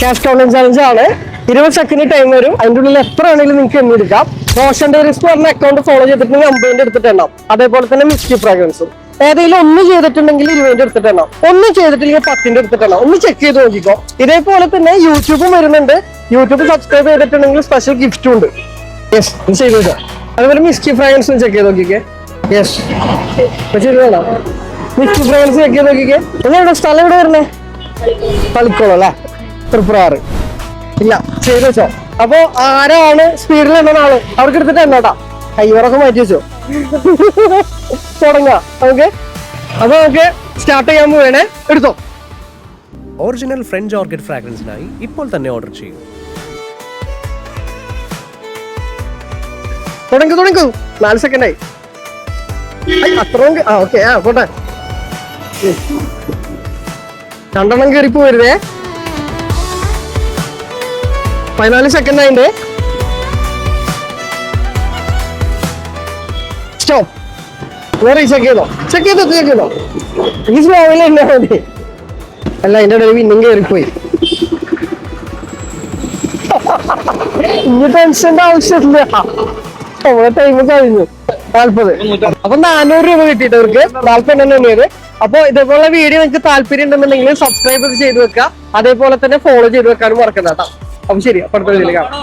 Cash counting challenge ആണ്. 20 second time വരും. അതിന്റെ ഉള്ളിൽ എത്ര വേണമെങ്കിലും നിങ്ങൾക്ക് എണ്ണിയെടുക്കാം. റോഷൻ ഡെയറീസ് പറഞ്ഞ അക്കൗണ്ട് ഫോളോ ചെയ്തിട്ടുണ്ടെങ്കിൽ 50 എടുത്തിട്ട് എണ്ണാം. അതേപോലെ തന്നെ മിസ്റ്റി ഫ്രാഗ്രൻസും ഏതെങ്കിലും ഒന്ന് ചെയ്തിട്ടുണ്ടെങ്കിൽ 20 എടുത്തിട്ട് എണ്ണാം. ഒന്നും ചെയ്തിട്ടില്ലെങ്കിൽ 10 എടുത്തിട്ട് എണ്ണാം. ഒന്ന് ചെക്ക് ചെയ്ത് നോക്കിക്കോ. ഇതേപോലെ തന്നെ യൂട്യൂബും വരുന്നുണ്ട്. യൂട്യൂബ് സബ്സ്ക്രൈബ് ചെയ്തിട്ടുണ്ടെങ്കിൽ സ്പെഷ്യൽ ഗിഫ്റ്റും ഉണ്ട്. യെസ്, ചെയ്തോ. അതുപോലെ മിസ്റ്റി ഫ്രാഗ്രൻസും ചെക്ക് ചെയ്ത് നോക്കിക്കേ. യെസ്, ചെയ്തോളാം. മിസ്റ്റി ഫ്രാഗ്രൻസ് ചെക്ക് ചെയ്ത് നോക്കിക്കേ. എവിടെ സ്ഥലം എവിടെ വരുന്നേ? കളിക്കോളൂ അല്ലേ? തൃപ്രാറ് ഇല്ല, ചെയ്ത് വെച്ചോ. അപ്പൊ ആരാണ് സ്പീഡിൽ എണ്ണുന്ന ആള് അവർക്ക് എടുത്തിട്ട് എണ്ണോട്ടാ. കൈവറൊക്കെ മാറ്റി വെച്ചോ. തുടങ്ങാം. ഓക്കെ, അപ്പൊ നമുക്ക് സ്റ്റാർട്ട് ചെയ്യാൻ പോവേണേ. എടുത്തോ. ഒറിജിനൽ ഫ്രഞ്ച് ഓർക്കിഡ് ഫ്രാഗ്രൻസിനായി ഇപ്പോൾ തന്നെ ഓർഡർ ചെയ്യൂ. തുടങ്ങൂ. 4 സെക്കൻഡായി. അത്ര ഓക്കെ. പോട്ടെ. 2 കയറി പോരുതേ. 14 സെക്കൻഡ് ആയിണ്ട്. സ്റ്റോപ്പ്. വേറെ ചെക്ക് ചെയ്തോ. ഈ സ്ലോവിൽ എന്നാ മതി. അല്ല, അതിന്റെ ഇടയിൽ പിന്നും കയറിപ്പോയി. ഇനി ടെൻഷന്റെ ആവശ്യമില്ല. നമ്മളെ ടൈം കഴിഞ്ഞു. 40. അപ്പൊ 400 രൂപ കിട്ടിയിട്ട് അവർക്ക് 40 എണ്ണ. അപ്പൊ ഇതേപോലെ വീഡിയോ നിങ്ങൾക്ക് താല്പര്യം ഉണ്ടെന്നുണ്ടെങ്കിൽ സബ്സ്ക്രൈബ് ചെയ്ത് വെക്കുക. അതേപോലെ തന്നെ ഫോളോ ചെയ്ത് വെക്കാനും മറക്കണ്ട കേട്ടോ. അപ്പൊ ശരി, അടുത്ത വീഡിയോയിൽ കാണാം.